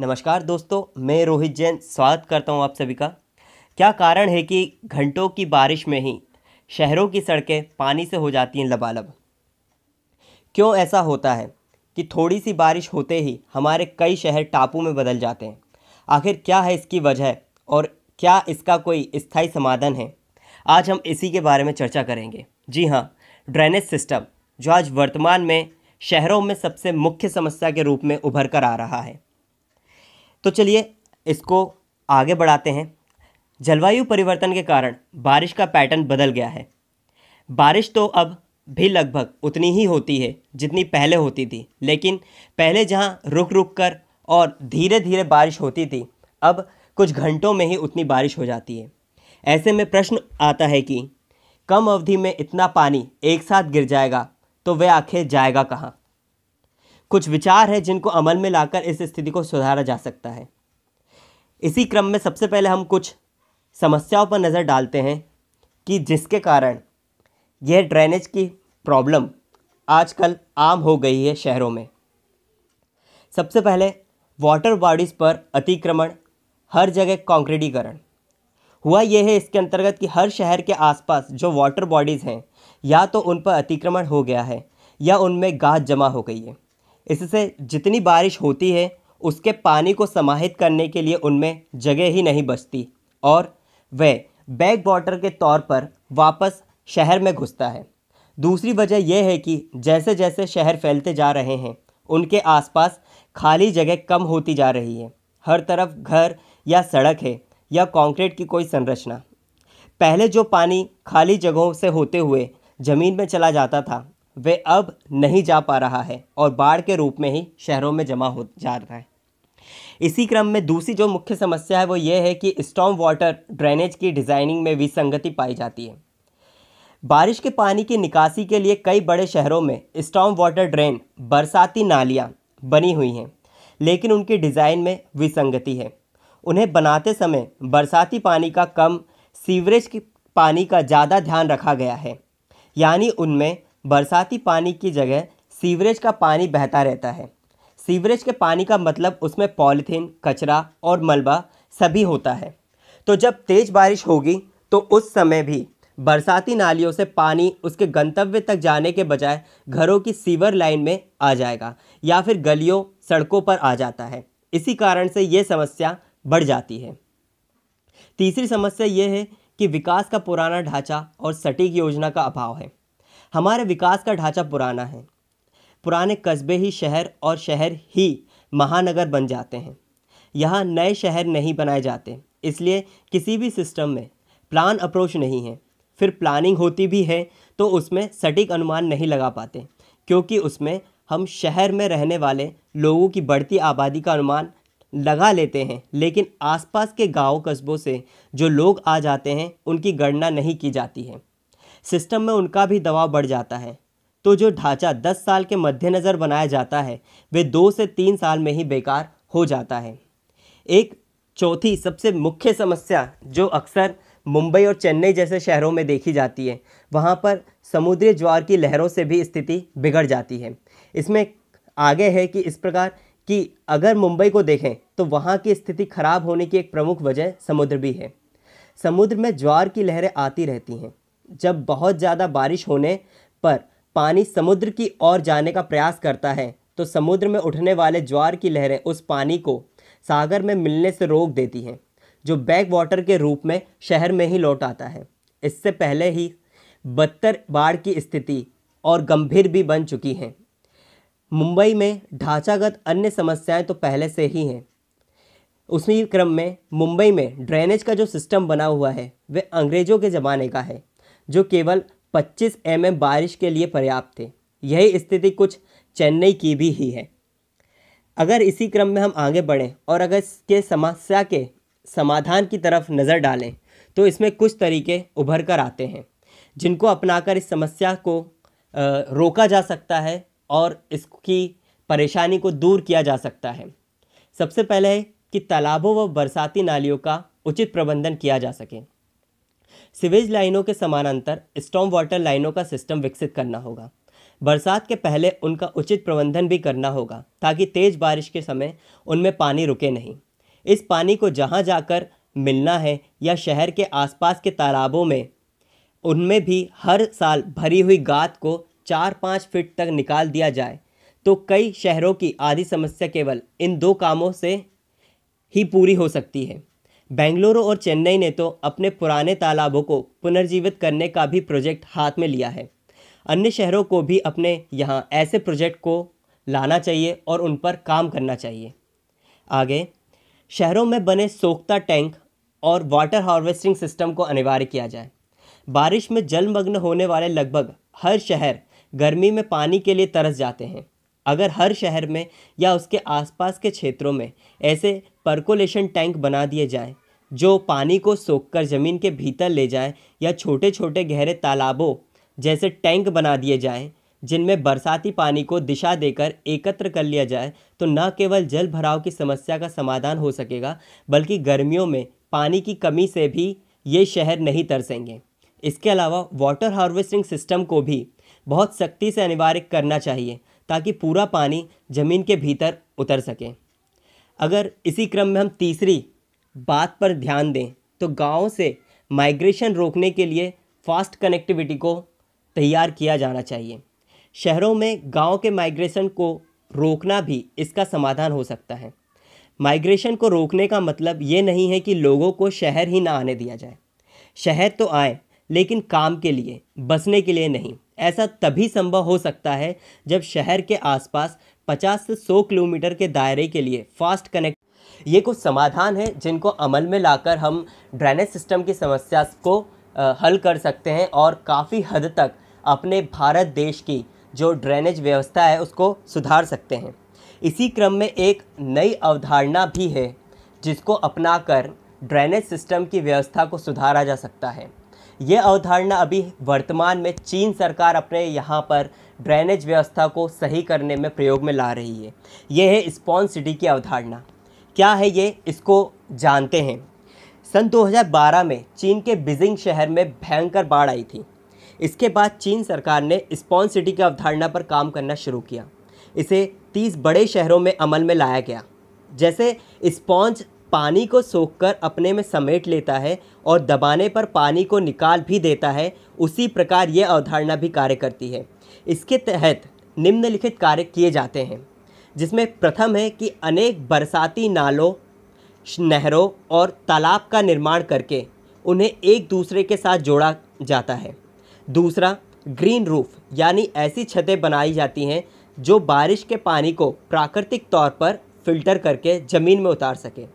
नमस्कार दोस्तों, मैं रोहित जैन स्वागत करता हूं आप सभी का। क्या कारण है कि घंटों की बारिश में ही शहरों की सड़कें पानी से हो जाती हैं लबालब? क्यों ऐसा होता है कि थोड़ी सी बारिश होते ही हमारे कई शहर टापू में बदल जाते हैं? आखिर क्या है इसकी वजह और क्या इसका कोई स्थायी समाधान है? आज हम इसी के बारे में चर्चा करेंगे। जी हाँ, ड्रेनेज सिस्टम जो आज वर्तमान में शहरों में सबसे मुख्य समस्या के रूप में उभर कर आ रहा है। तो चलिए इसको आगे बढ़ाते हैं। जलवायु परिवर्तन के कारण बारिश का पैटर्न बदल गया है। बारिश तो अब भी लगभग उतनी ही होती है जितनी पहले होती थी, लेकिन पहले जहां रुक रुक कर और धीरे धीरे बारिश होती थी, अब कुछ घंटों में ही उतनी बारिश हो जाती है। ऐसे में प्रश्न आता है कि कम अवधि में इतना पानी एक साथ गिर जाएगा तो वह आखिर जाएगा कहाँ? कुछ विचार है जिनको अमल में लाकर इस स्थिति को सुधारा जा सकता है। इसी क्रम में सबसे पहले हम कुछ समस्याओं पर नज़र डालते हैं कि जिसके कारण यह ड्रेनेज की प्रॉब्लम आजकल आम हो गई है शहरों में। सबसे पहले वाटर बॉडीज़ पर अतिक्रमण, हर जगह कंक्रीटीकरण। हुआ यह है इसके अंतर्गत कि हर शहर के आसपास जो वाटर बॉडीज़ हैं, या तो उन पर अतिक्रमण हो गया है या उनमें गाद जमा हो गई है। इससे जितनी बारिश होती है उसके पानी को समाहित करने के लिए उनमें जगह ही नहीं बचती और वह बैक वाटर के तौर पर वापस शहर में घुसता है। दूसरी वजह यह है कि जैसे जैसे शहर फैलते जा रहे हैं, उनके आसपास खाली जगह कम होती जा रही है। हर तरफ घर या सड़क है या कंक्रीट की कोई संरचना। पहले जो पानी खाली जगहों से होते हुए ज़मीन में चला जाता था, वह अब नहीं जा पा रहा है और बाढ़ के रूप में ही शहरों में जमा हो जा रहा है। इसी क्रम में दूसरी जो मुख्य समस्या है वो ये है कि स्टॉर्म वाटर ड्रेनेज की डिज़ाइनिंग में विसंगति पाई जाती है। बारिश के पानी की निकासी के लिए कई बड़े शहरों में स्टॉर्म वाटर ड्रेन, बरसाती नालियाँ बनी हुई हैं, लेकिन उनकी डिज़ाइन में विसंगति है। उन्हें बनाते समय बरसाती पानी का कम, सीवरेज के पानी का ज़्यादा ध्यान रखा गया है। यानी उनमें बरसाती पानी की जगह सीवरेज का पानी बहता रहता है। सीवरेज के पानी का मतलब उसमें पॉलीथीन, कचरा और मलबा सभी होता है। तो जब तेज़ बारिश होगी तो उस समय भी बरसाती नालियों से पानी उसके गंतव्य तक जाने के बजाय घरों की सीवर लाइन में आ जाएगा या फिर गलियों, सड़कों पर आ जाता है। इसी कारण से ये समस्या बढ़ जाती है। तीसरी समस्या ये है कि विकास का पुराना ढांचा और सटीक योजना का अभाव है। हमारे विकास का ढांचा पुराना है। पुराने कस्बे ही शहर और शहर ही महानगर बन जाते हैं। यहाँ नए शहर नहीं बनाए जाते, इसलिए किसी भी सिस्टम में प्लान अप्रोच नहीं है। फिर प्लानिंग होती भी है तो उसमें सटीक अनुमान नहीं लगा पाते, क्योंकि उसमें हम शहर में रहने वाले लोगों की बढ़ती आबादी का अनुमान लगा लेते हैं, लेकिन आसपास के गांव कस्बों से जो लोग आ जाते हैं उनकी गणना नहीं की जाती है। सिस्टम में उनका भी दबाव बढ़ जाता है। तो जो ढांचा 10 साल के मद्देनज़र बनाया जाता है, वे 2 से 3 साल में ही बेकार हो जाता है। एक चौथी सबसे मुख्य समस्या जो अक्सर मुंबई और चेन्नई जैसे शहरों में देखी जाती है, वहाँ पर समुद्री ज्वार की लहरों से भी स्थिति बिगड़ जाती है। इसमें आगे है कि इस प्रकार कि अगर मुंबई को देखें तो वहाँ की स्थिति खराब होने की एक प्रमुख वजह समुद्र भी है। समुद्र में ज्वार की लहरें आती रहती हैं। जब बहुत ज़्यादा बारिश होने पर पानी समुद्र की ओर जाने का प्रयास करता है तो समुद्र में उठने वाले ज्वार की लहरें उस पानी को सागर में मिलने से रोक देती हैं, जो बैक वाटर के रूप में शहर में ही लौट आता है। इससे पहले ही बदतर बाढ़ की स्थिति और गंभीर भी बन चुकी हैं। मुंबई में ढांचागत अन्य समस्याएं तो पहले से ही हैं। उसी क्रम में मुंबई में ड्रेनेज का जो सिस्टम बना हुआ है वह अंग्रेज़ों के ज़माने का है, जो केवल 25 mm बारिश के लिए पर्याप्त थे। यही स्थिति कुछ चेन्नई की भी ही है। अगर इसी क्रम में हम आगे बढ़ें और अगर इसके समस्या के समाधान की तरफ नज़र डालें तो इसमें कुछ तरीके उभर कर आते हैं जिनको अपनाकर इस समस्या को रोका जा सकता है और इसकी परेशानी को दूर किया जा सकता है। सबसे पहले है कि तालाबों व बरसाती नालियों का उचित प्रबंधन किया जा सके। सीवेज लाइनों के समानांतर स्टॉर्म वाटर लाइनों का सिस्टम विकसित करना होगा। बरसात के पहले उनका उचित प्रबंधन भी करना होगा ताकि तेज़ बारिश के समय उनमें पानी रुके नहीं। इस पानी को जहाँ जाकर मिलना है या शहर के आसपास के तालाबों में, उनमें भी हर साल भरी हुई गाद को 4-5 फीट तक निकाल दिया जाए तो कई शहरों की आधी समस्या केवल इन 2 कामों से ही पूरी हो सकती है। बेंगलुरु और चेन्नई ने तो अपने पुराने तालाबों को पुनर्जीवित करने का भी प्रोजेक्ट हाथ में लिया है। अन्य शहरों को भी अपने यहाँ ऐसे प्रोजेक्ट को लाना चाहिए और उन पर काम करना चाहिए। आगे, शहरों में बने सोख्ता टैंक और वाटर हार्वेस्टिंग सिस्टम को अनिवार्य किया जाए। बारिश में जलमग्न होने वाले लगभग हर शहर गर्मी में पानी के लिए तरस जाते हैं। अगर हर शहर में या उसके आसपास के क्षेत्रों में ऐसे परकोलेशन टैंक बना दिए जाएं जो पानी को सोखकर ज़मीन के भीतर ले जाएं, या छोटे छोटे गहरे तालाबों जैसे टैंक बना दिए जाएं जिनमें बरसाती पानी को दिशा देकर एकत्र कर लिया जाए, तो न केवल जल भराव की समस्या का समाधान हो सकेगा बल्कि गर्मियों में पानी की कमी से भी ये शहर नहीं तरसेंगे। इसके अलावा वाटर हार्वेस्टिंग सिस्टम को भी बहुत सख्ती से अनिवार्य करना चाहिए ताकि पूरा पानी ज़मीन के भीतर उतर सके। अगर इसी क्रम में हम तीसरी बात पर ध्यान दें तो गाँव से माइग्रेशन रोकने के लिए फास्ट कनेक्टिविटी को तैयार किया जाना चाहिए। शहरों में गांव के माइग्रेशन को रोकना भी इसका समाधान हो सकता है। माइग्रेशन को रोकने का मतलब ये नहीं है कि लोगों को शहर ही ना आने दिया जाए। शहर तो आए, लेकिन काम के लिए, बसने के लिए नहीं। ऐसा तभी संभव हो सकता है जब शहर के आसपास 50 से 100 किलोमीटर के दायरे के लिए फास्ट कनेक्ट। ये कुछ समाधान है जिनको अमल में लाकर हम ड्रेनेज सिस्टम की समस्या को हल कर सकते हैं और काफ़ी हद तक अपने भारत देश की जो ड्रेनेज व्यवस्था है उसको सुधार सकते हैं। इसी क्रम में एक नई अवधारणा भी है जिसको अपनाकर ड्रेनेज सिस्टम की व्यवस्था को सुधारा जा सकता है। यह अवधारणा अभी वर्तमान में चीन सरकार अपने यहाँ पर ड्रेनेज व्यवस्था को सही करने में प्रयोग में ला रही है। यह है स्पॉन्ज सिटी की अवधारणा। क्या है ये, इसको जानते हैं। सन 2012 में चीन के बीजिंग शहर में भयंकर बाढ़ आई थी। इसके बाद चीन सरकार ने स्पॉन्ज सिटी की अवधारणा पर काम करना शुरू किया। इसे 30 बड़े शहरों में अमल में लाया गया। जैसे स्पॉन्ज पानी को सोखकर अपने में समेट लेता है और दबाने पर पानी को निकाल भी देता है, उसी प्रकार ये अवधारणा भी कार्य करती है। इसके तहत निम्नलिखित कार्य किए जाते हैं, जिसमें प्रथम है कि अनेक बरसाती नालों, नहरों और तालाब का निर्माण करके उन्हें एक दूसरे के साथ जोड़ा जाता है। दूसरा, ग्रीन रूफ यानी ऐसी छतें बनाई जाती हैं जो बारिश के पानी को प्राकृतिक तौर पर फिल्टर करके ज़मीन में उतार सके।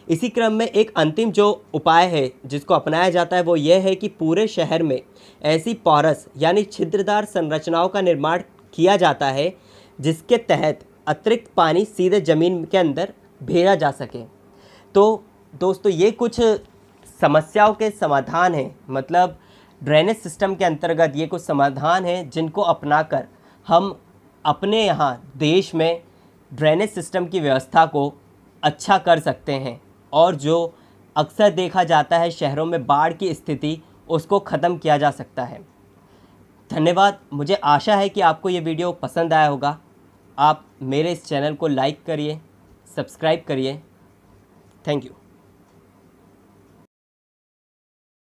इसी क्रम में एक अंतिम जो उपाय है जिसको अपनाया जाता है वो ये है कि पूरे शहर में ऐसी पोरस यानी छिद्रदार संरचनाओं का निर्माण किया जाता है जिसके तहत अतिरिक्त पानी सीधे ज़मीन के अंदर भेजा जा सके। तो दोस्तों, ये कुछ समस्याओं के समाधान हैं, मतलब ड्रेनेज सिस्टम के अंतर्गत ये कुछ समाधान हैं जिनको अपनाकर हम अपने यहाँ देश में ड्रेनेज सिस्टम की व्यवस्था को अच्छा कर सकते हैं और जो अक्सर देखा जाता है शहरों में बाढ़ की स्थिति, उसको ख़त्म किया जा सकता है। धन्यवाद। मुझे आशा है कि आपको ये वीडियो पसंद आया होगा। आप मेरे इस चैनल को लाइक करिए, सब्सक्राइब करिए। Thank you.